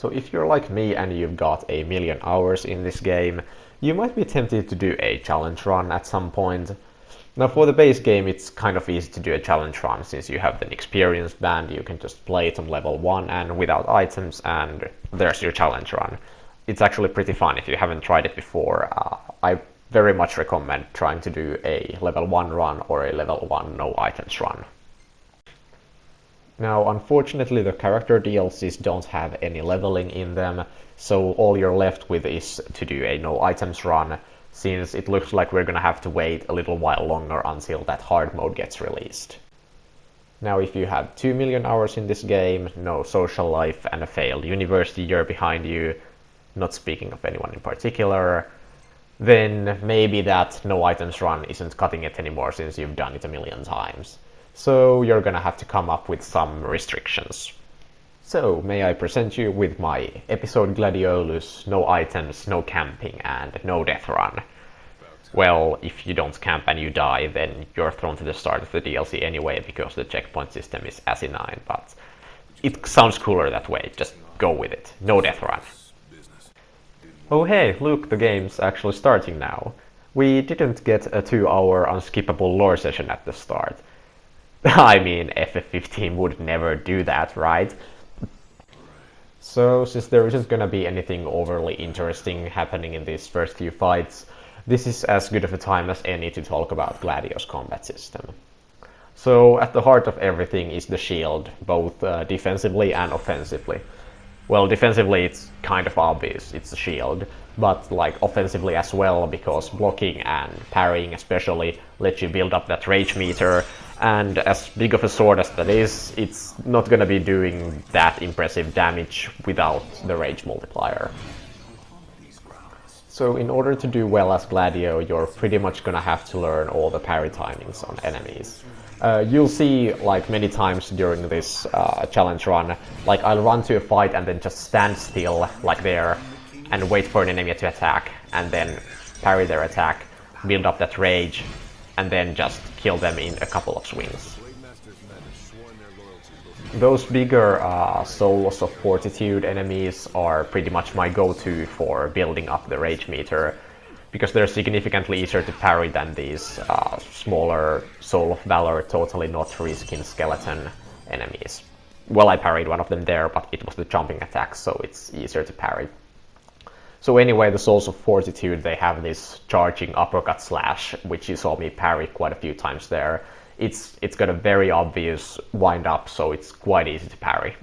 So if you're like me and you've got a million hours in this game, you might be tempted to do a challenge run at some point. Now for the base game it's kind of easy to do a challenge run since you have an experience band, you can just play it on level 1 and without items and there's your challenge run. It's actually pretty fun if you haven't tried it before. I very much recommend trying to do a level 1 run or a level 1 no items run. Now unfortunately the character DLCs don't have any leveling in them, so all you're left with is to do a no items run, since it looks like we're gonna have to wait a little while longer until that hard mode gets released. Now if you have 2 million hours in this game, no social life and a failed university year behind you, not speaking of anyone in particular, then maybe that no items run isn't cutting it anymore since you've done it a million times. So you're gonna have to come up with some restrictions. So may I present you with my episode Gladiolus, no items, no camping and no death run. Well, if you don't camp and you die, then you're thrown to the start of the DLC anyway because the checkpoint system is asinine, but it sounds cooler that way, just go with it. No death run. Oh hey, look, the game's actually starting now. We didn't get a 2-hour unskippable lore session at the start. I mean, FF15 would never do that, right? So, since there isn't gonna be anything overly interesting happening in these first few fights, this is as good of a time as any to talk about Gladio's combat system. So, at the heart of everything is the shield, both defensively and offensively. Well, defensively it's kind of obvious, it's a shield, but like offensively as well, because blocking and parrying especially let you build up that rage meter, and as big of a sword as that is, it's not gonna be doing that impressive damage without the rage multiplier. So in order to do well as Gladio, you're pretty much gonna have to learn all the parry timings on enemies. You'll see, like many times during this challenge run, like I'll run to a fight and then just stand still, like there, and wait for an enemy to attack, and then parry their attack, build up that rage, and then just kill them in a couple of swings. Those bigger Souls of Fortitude enemies are pretty much my go-to for building up the rage meter, because they're significantly easier to parry than these smaller Soul of Valor, totally not reskin skeleton enemies. Well, I parried one of them there, but it was the jumping attack, so it's easier to parry. So anyway, the Souls of Fortitude, they have this charging uppercut slash, which you saw me parry quite a few times there. It's got a very obvious wind up, so it's quite easy to parry.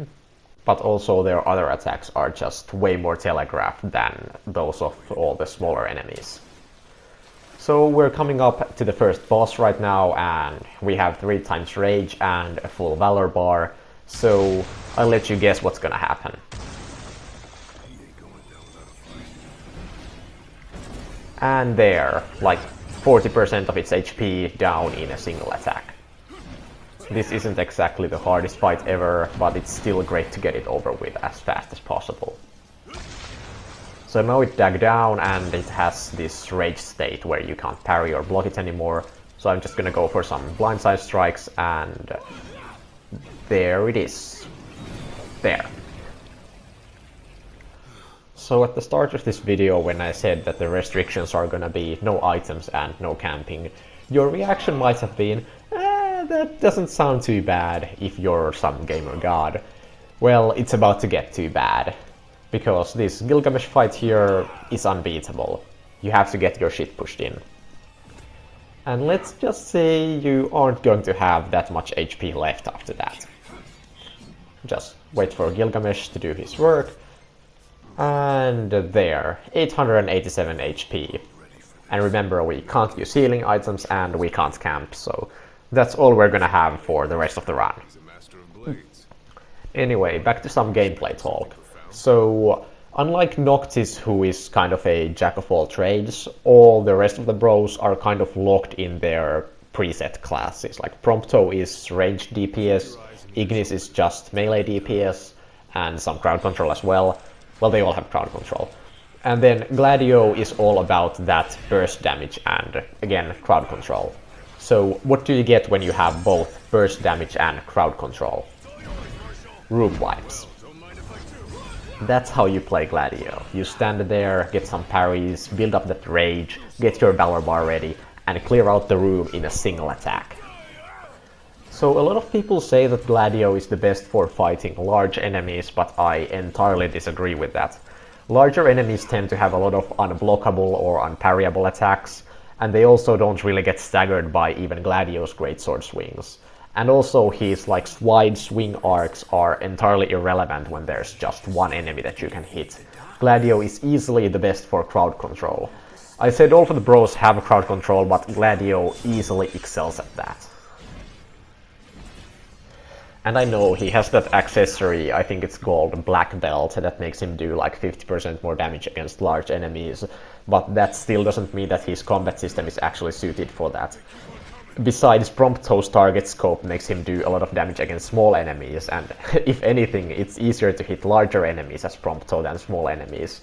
But also their other attacks are just way more telegraphed than those of all the smaller enemies. So we're coming up to the first boss right now, and we have 3 times rage and a full valor bar, so I'll let you guess what's gonna happen. And there, like 40% of its HP down in a single attack. This isn't exactly the hardest fight ever, but it's still great to get it over with as fast as possible. So now it dug down and it has this rage state where you can't parry or block it anymore, so I'm just gonna go for some blindside strikes, and there it is. There. So at the start of this video, when I said that the restrictions are gonna be no items and no camping, your reaction might have been, that doesn't sound too bad if you're some gamer god. Well, it's about to get too bad, because this Gilgamesh fight here is unbeatable. You have to get your shit pushed in. And let's just say you aren't going to have that much HP left after that. Just wait for Gilgamesh to do his work, and there, 887 HP. And remember, we can't use healing items and we can't camp, so that's all we're gonna have for the rest of the run. Anyway, back to some gameplay talk. So, unlike Noctis, who is kind of a jack of all trades, all the rest of the bros are kind of locked in their preset classes. Like Prompto is ranged DPS, Ignis is just melee DPS, and some crowd control as well. Well, they all have crowd control. And then Gladio is all about that burst damage and, again, crowd control. So what do you get when you have both burst damage and crowd control? Room wipes. That's how you play Gladio. You stand there, get some parries, build up that rage, get your Valor Bar ready, and clear out the room in a single attack. So a lot of people say that Gladio is the best for fighting large enemies, but I entirely disagree with that. Larger enemies tend to have a lot of unblockable or unparryable attacks, and they also don't really get staggered by even Gladio's greatsword swings. And also his wide swing arcs are entirely irrelevant when there's just one enemy that you can hit. Gladio is easily the best for crowd control. I said all of the bros have crowd control, but Gladio easily excels at that. And I know he has that accessory, I think it's called Black Belt, that makes him do like 50% more damage against large enemies, but that still doesn't mean that his combat system is actually suited for that. Besides, Prompto's target scope makes him do a lot of damage against small enemies, and if anything, it's easier to hit larger enemies as Prompto than small enemies.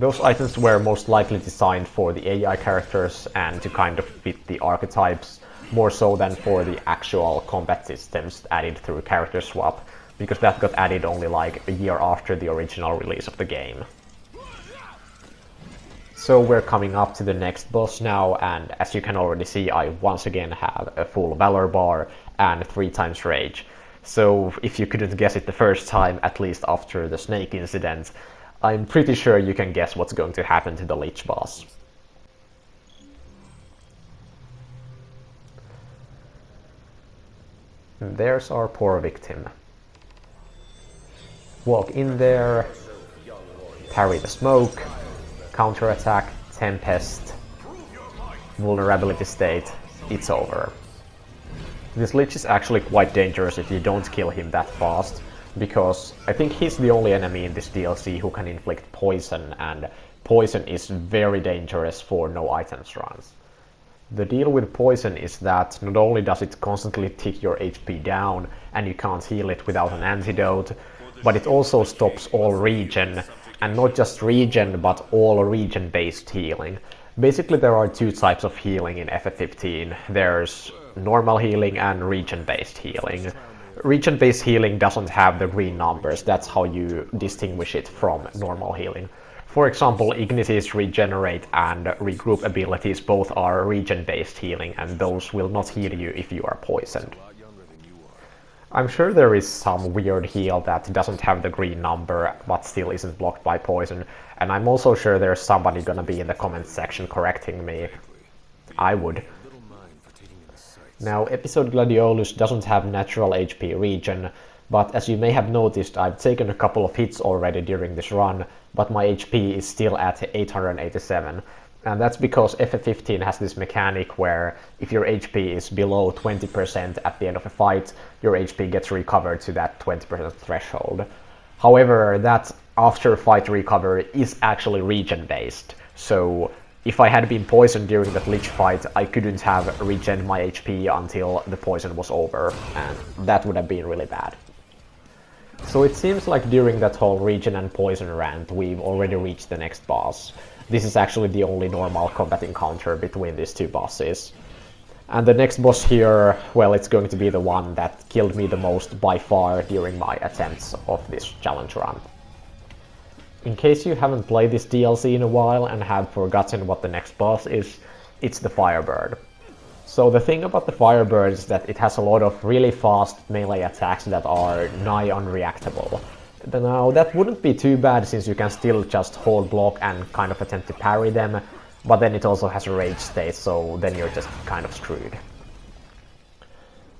Those items were most likely designed for the AI characters and to kind of fit the archetypes, more so than for the actual combat systems added through character swap, because that got added only like a year after the original release of the game. So we're coming up to the next boss now, and as you can already see, I once again have a full Valor Bar and 3 times Rage. So if you couldn't guess it the first time, at least after the snake incident, I'm pretty sure you can guess what's going to happen to the Lich boss. And there's our poor victim. Walk in there, parry the smoke, counterattack, Tempest, vulnerability state, it's over. This Lich is actually quite dangerous if you don't kill him that fast, because I think he's the only enemy in this DLC who can inflict poison, and poison is very dangerous for no items runs. The deal with poison is that not only does it constantly tick your HP down and you can't heal it without an antidote, but it also stops all regen, and not just regen, but all regen-based healing. Basically there are 2 types of healing in FF15. There's normal healing and regen-based healing. Regen-based healing doesn't have the green numbers, that's how you distinguish it from normal healing. For example, Ignity's Regenerate and Regroup abilities both are regen-based healing, and those will not heal you if you are poisoned. I'm sure there is some weird heal that doesn't have the green number, but still isn't blocked by poison, and I'm also sure there's somebody gonna be in the comments section correcting me. I would. Now, Episode Gladiolus doesn't have natural HP regen, but as you may have noticed, I've taken a couple of hits already during this run, but my HP is still at 887. And that's because FF15 has this mechanic where if your HP is below 20% at the end of a fight, your HP gets recovered to that 20% threshold. However, that after fight recovery is actually regen-based, so if I had been poisoned during that Lich fight, I couldn't have regened my HP until the poison was over, and that would have been really bad. So it seems like during that whole regen and poison rant, we've already reached the next boss. This is actually the only normal combat encounter between these 2 bosses. And the next boss here, well, it's going to be the one that killed me the most by far during my attempts of this challenge run. In case you haven't played this DLC in a while and have forgotten what the next boss is, it's the Firebird. So the thing about the Firebird is that it has a lot of really fast melee attacks that are nigh unreactable. Now that wouldn't be too bad since you can still just hold block and kind of attempt to parry them, but then it also has a rage state, so then you're just kind of screwed.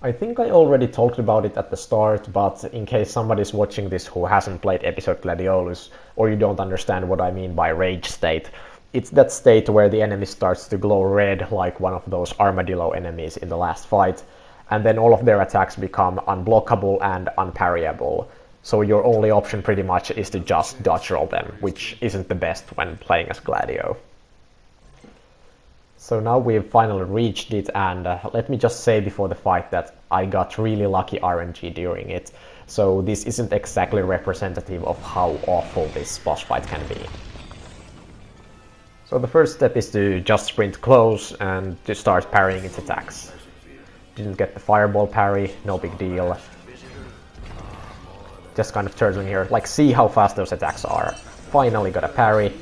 I think I already talked about it at the start, but in case somebody's watching this who hasn't played Episode Gladiolus, or you don't understand what I mean by rage state, it's that state where the enemy starts to glow red like one of those armadillo enemies in the last fight, and then all of their attacks become unblockable and unparryable. So your only option pretty much is to just dodge roll them, which isn't the best when playing as Gladio. So now we've finally reached it, and let me just say before the fight that I got really lucky RNG during it, so this isn't exactly representative of how awful this boss fight can be. So the first step is to just sprint close and to start parrying its attacks. Didn't get the fireball parry, no big deal. just kind of turtling here. Like, see how fast those attacks are. Finally got a parry.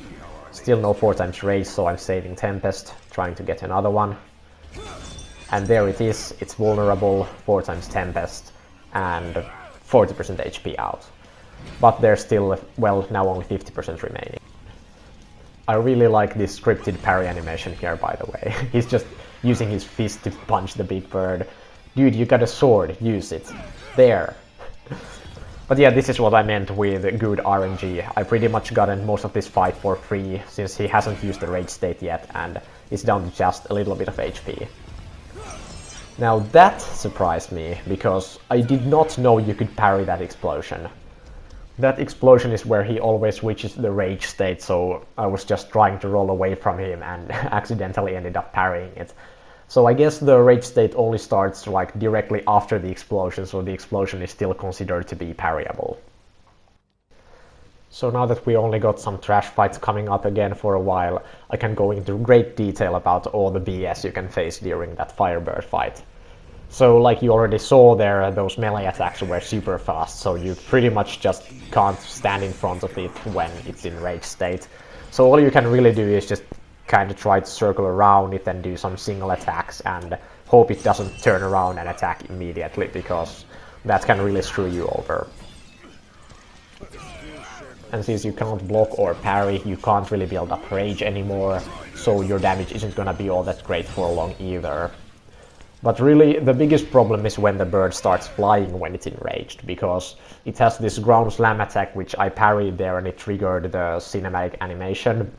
Still no 4x rage, so I'm saving Tempest, trying to get another one. And there it is, it's vulnerable, 4x Tempest, and 40% HP out. But there's still, well, now only 50% remaining. I really like this scripted parry animation here, by the way. He's just using his fist to punch the big bird. Dude, you got a sword, use it. There. But yeah, this is what I meant with good RNG. I pretty much gotten most of this fight for free, since he hasn't used the rage state yet, and it's down to just a little bit of HP. Now that surprised me, because I did not know you could parry that explosion. That explosion is where he always reaches the rage state, so I was just trying to roll away from him and accidentally ended up parrying it. So I guess the rage state only starts like directly after the explosion, so the explosion is still considered to be parryable. So now that we only got some trash fights coming up again for a while, I can go into great detail about all the BS you can face during that Firebird fight. So like you already saw there, those melee attacks were super fast, so you pretty much just can't stand in front of it when it's in rage state. So all you can really do is just kind of try to circle around it and do some single attacks and hope it doesn't turn around and attack immediately, because that can really screw you over. And since you can't block or parry, you can't really build up rage anymore, so your damage isn't gonna be all that great for long either. But really, the biggest problem is when the bird starts flying when it's enraged, because it has this ground slam attack which I parried there and it triggered the cinematic animation.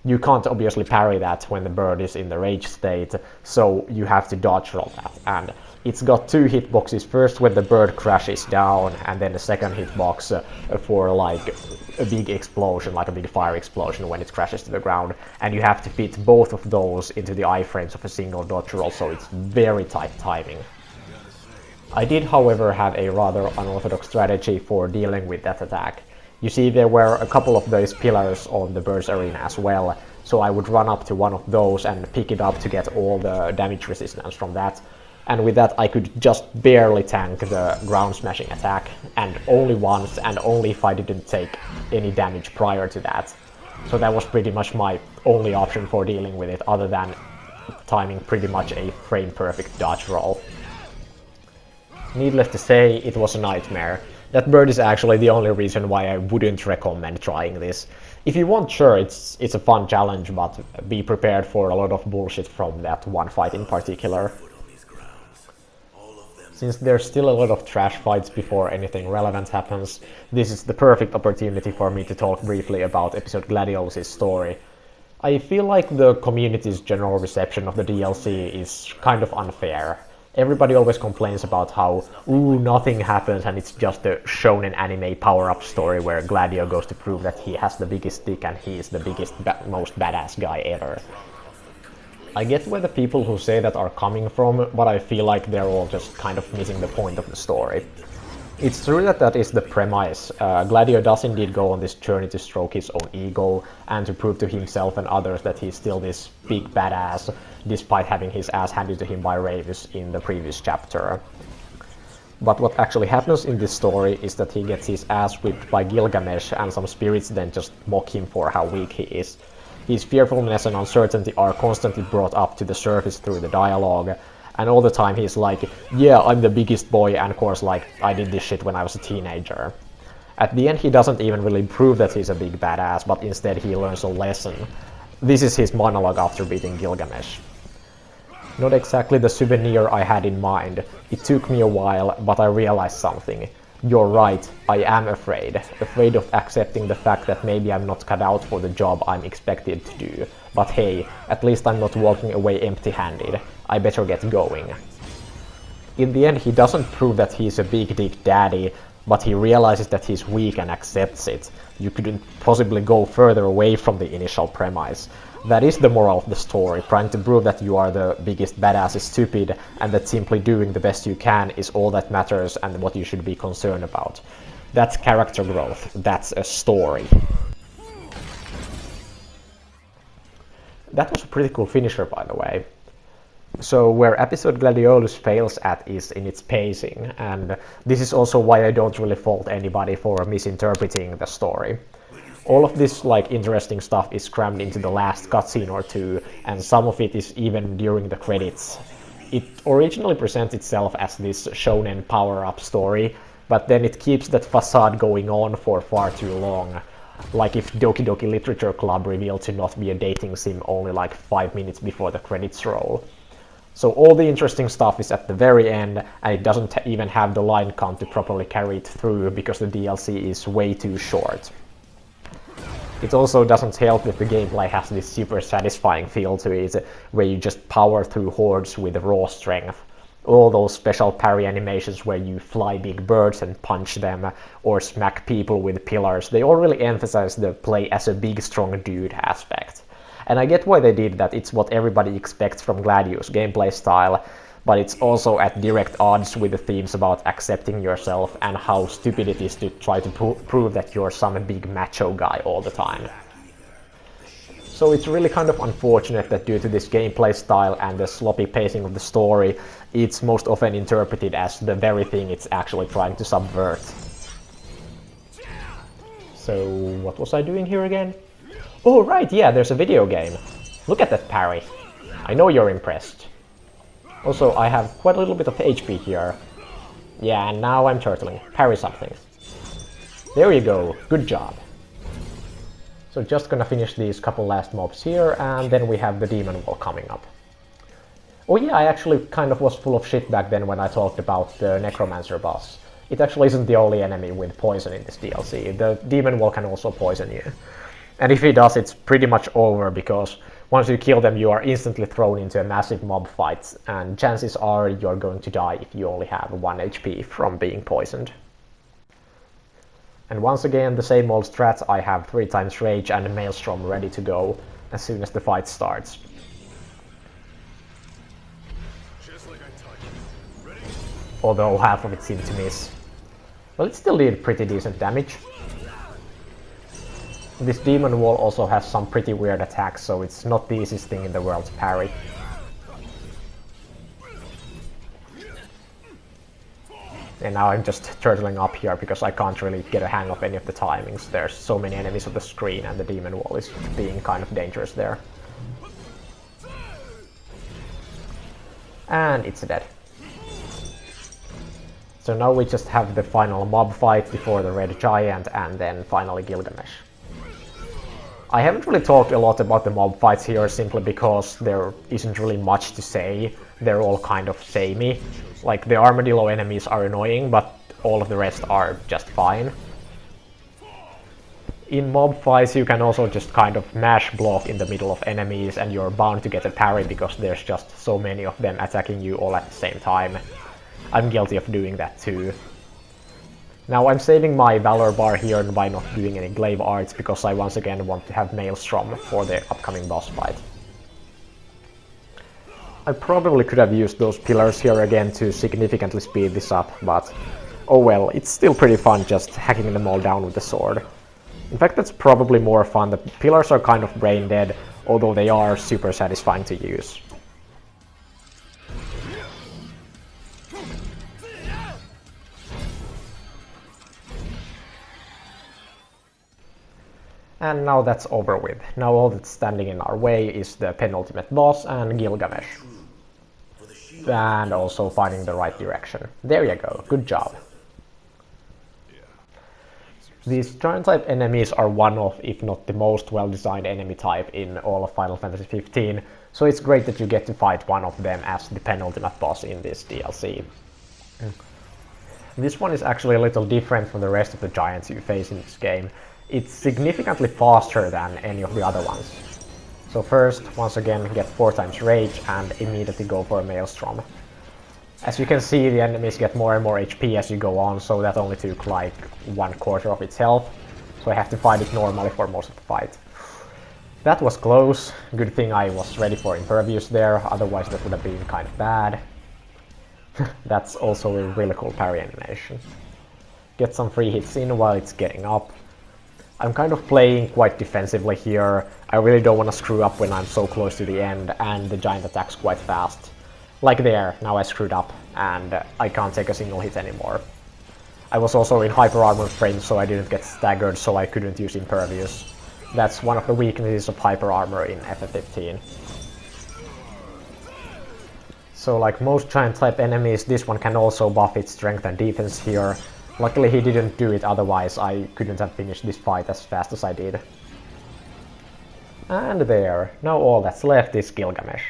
You can't obviously parry that when the bird is in the rage state, so you have to dodge roll that. And it's got two hitboxes, first when the bird crashes down, and then the second hitbox for like a big explosion, like a big fire explosion when it crashes to the ground. And you have to fit both of those into the iframes of a single dodge roll, so it's very tight timing. I did, however, have a rather unorthodox strategy for dealing with that attack. You see, there were a couple of those pillars on the bird's arena as well, so I would run up to one of those and pick it up to get all the damage resistance from that. And with that I could just barely tank the ground smashing attack, and only once, and only if I didn't take any damage prior to that. So that was pretty much my only option for dealing with it, other than timing pretty much a frame perfect dodge roll. Needless to say, it was a nightmare. That bird is actually the only reason why I wouldn't recommend trying this. If you want, sure, it's a fun challenge, but be prepared for a lot of bullshit from that one fight in particular. Since there's still a lot of trash fights before anything relevant happens, this is the perfect opportunity for me to talk briefly about episode Gladiolus' story. I feel like the community's general reception of the DLC is kind of unfair. Everybody always complains about how, ooh, nothing happens and it's just a shonen anime power-up story where Gladio goes to prove that he has the biggest dick and he is the biggest, most badass guy ever. I get where the people who say that are coming from, but I feel like they're all just kind of missing the point of the story. It's true that that is the premise. Gladio does indeed go on this journey to stroke his own ego and to prove to himself and others that he's still this big badass, despite having his ass handed to him by Ravus in the previous chapter. But what actually happens in this story is that he gets his ass whipped by Gilgamesh, and some spirits then just mock him for how weak he is. His fearfulness and uncertainty are constantly brought up to the surface through the dialogue, and all the time he's like, yeah, I'm the biggest boy, and of course, like, I did this shit when I was a teenager. At the end he doesn't even really prove that he's a big badass, but instead he learns a lesson. This is his monologue after beating Gilgamesh. Not exactly the souvenir I had in mind. It took me a while, but I realized something. You're right, I am afraid of accepting the fact that maybe I'm not cut out for the job I'm expected to do. But hey, at least I'm not walking away empty-handed. I better get going. In the end, he doesn't prove that he's a big dick daddy, but he realizes that he's weak and accepts it. You couldn't possibly go further away from the initial premise. That is the moral of the story, trying to prove that you are the biggest badass is stupid, and that simply doing the best you can is all that matters and what you should be concerned about. That's character growth. That's a story. That was a pretty cool finisher, by the way. So where episode Gladiolus fails at is in its pacing, and this is also why I don't really fault anybody for misinterpreting the story. All of this interesting stuff is crammed into the last cutscene or two, and some of it is even during the credits. It originally presents itself as this shonen power-up story, but then it keeps that facade going on for far too long. Like if Doki Doki Literature Club revealed to not be a dating sim only 5 minutes before the credits roll. So all the interesting stuff is at the very end, and it doesn't even have the line count to properly carry it through because the DLC is way too short. It also doesn't help that the gameplay has this super satisfying feel to it, where you just power through hordes with raw strength. All those special parry animations where you fly big birds and punch them, or smack people with pillars, they all really emphasize the play as a big strong dude aspect. And I get why they did that, it's what everybody expects from Gladius' gameplay style, but it's also at direct odds with the themes about accepting yourself and how stupid it is to try to prove that you're some big macho guy all the time. So it's really kind of unfortunate that due to this gameplay style and the sloppy pacing of the story, it's most often interpreted as the very thing it's actually trying to subvert. So what was I doing here again? Oh right, yeah, there's a video game. Look at that parry. I know you're impressed. Also, I have quite a little bit of HP here. Yeah, and now I'm turtling. Parry something. There you go, good job. So just gonna finish these couple last mobs here, and then we have the demon wall coming up. Oh yeah, I actually kind of was full of shit back then when I talked about the necromancer boss. It actually isn't the only enemy with poison in this DLC. The demon wall can also poison you. And if he does, it's pretty much over, because once you kill them, you are instantly thrown into a massive mob fight, and chances are you're going to die if you only have 1 HP from being poisoned. And once again, the same old strat, I have 3 times rage and maelstrom ready to go as soon as the fight starts. Although half of it seemed to miss. Well, it still did pretty decent damage. This demon wall also has some pretty weird attacks, so it's not the easiest thing in the world to parry. And now I'm just turtling up here because I can't really get a hang of any of the timings. There's so many enemies on the screen and the demon wall is being kind of dangerous there. And it's dead. So now we just have the final mob fight before the red giant and then finally Gilgamesh. I haven't really talked a lot about the mob fights here simply because there isn't really much to say. They're all kind of samey. Like, the armadillo enemies are annoying, but all of the rest are just fine. In mob fights you can also just kind of mash block in the middle of enemies and you're bound to get a parry because there's just so many of them attacking you all at the same time. I'm guilty of doing that too. Now I'm saving my Valor bar here by not doing any glaive arts because I once again want to have Maelstrom for the upcoming boss fight. I probably could have used those pillars here again to significantly speed this up, but oh well, it's still pretty fun just hacking them all down with the sword. In fact, that's probably more fun. The pillars are kind of brain dead, although they are super satisfying to use. And now that's over with. Now all that's standing in our way is the penultimate boss and Gilgamesh. And also finding the right direction. There you go, good job. These giant type enemies are one of, if not the most well-designed enemy type in all of Final Fantasy XV, so it's great that you get to fight one of them as the penultimate boss in this DLC. This one is actually a little different from the rest of the giants you face in this game. It's significantly faster than any of the other ones. So first, once again, get 4 times rage and immediately go for a Maelstrom. As you can see, the enemies get more and more HP as you go on, so that only took like 1/4 of its health. So I have to fight it normally for most of the fight. That was close. Good thing I was ready for Impervious there, otherwise that would have been kind of bad. That's also a really cool parry animation. Get some free hits in while it's getting up. I'm kind of playing quite defensively here. I really don't want to screw up when I'm so close to the end, and the giant attacks quite fast. Like there, now I screwed up, and I can't take a single hit anymore. I was also in hyper armor frame, so I didn't get staggered, so I couldn't use Impervious. That's one of the weaknesses of hyper armor in FF15. So like most giant type enemies, this one can also buff its strength and defense here. Luckily he didn't do it, otherwise I couldn't have finished this fight as fast as I did. And there, now all that's left is Gilgamesh.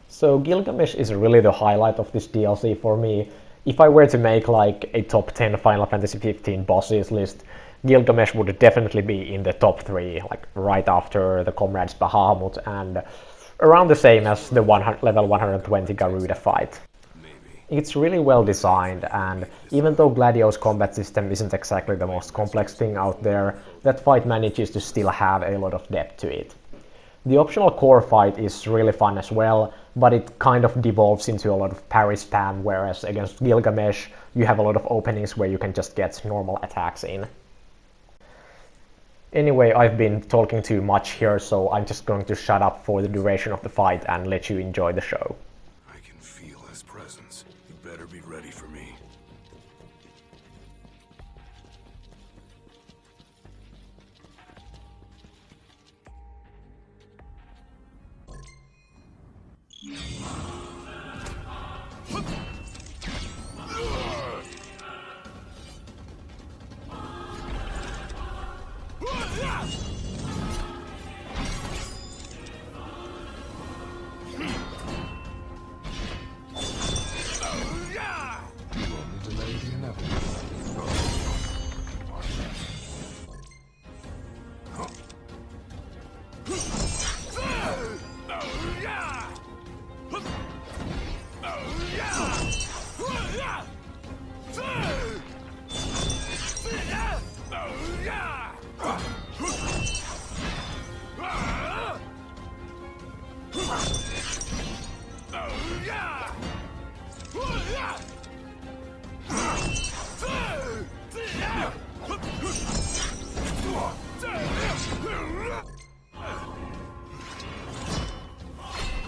So Gilgamesh is really the highlight of this DLC for me. If I were to make like a top 10 Final Fantasy XV bosses list, Gilgamesh would definitely be in the top 3, like right after the Comrades Bahamut and around the same as the level 120 Garuda fight. It's really well designed, and even though Gladio's combat system isn't exactly the most complex thing out there, that fight manages to still have a lot of depth to it. The optional core fight is really fun as well, but it kind of devolves into a lot of parry spam, whereas against Gilgamesh you have a lot of openings where you can just get normal attacks in. Anyway, I've been talking too much here, so I'm just going to shut up for the duration of the fight and let you enjoy the show. I can feel his presence. You better be ready for me.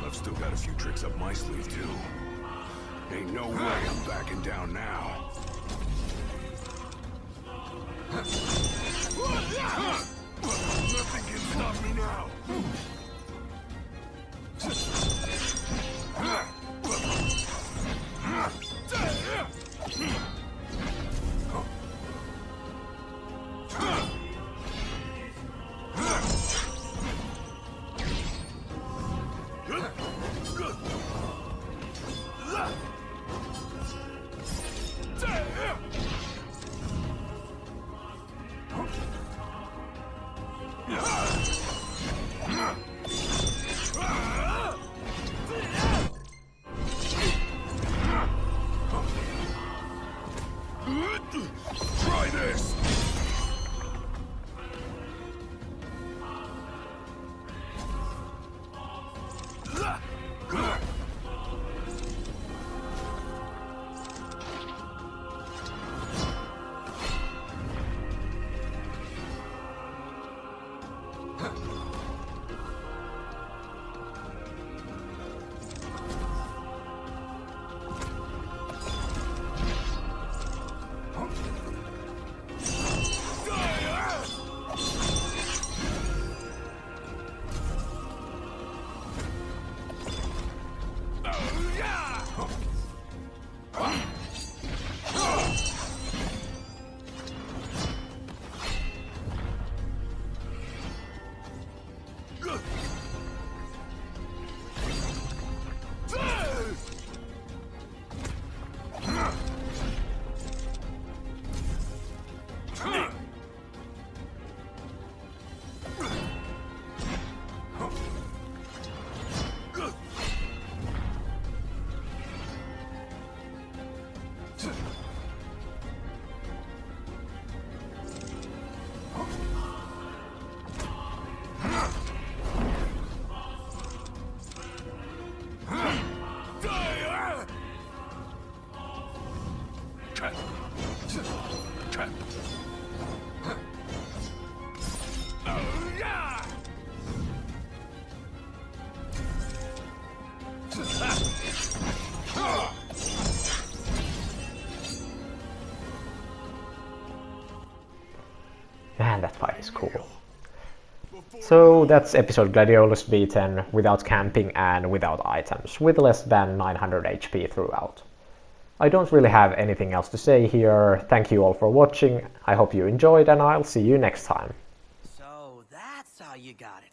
I've still got a few tricks up my sleeve too. Ain't no way I'm backing down now. Nothing can stop me now. Try this! Man, that fight is cool. So that's episode Gladiolus beaten without camping and without items, with less than 900 HP throughout. I don't really have anything else to say here. Thank you all for watching. I hope you enjoyed, and I'll see you next time. So that's how you got it.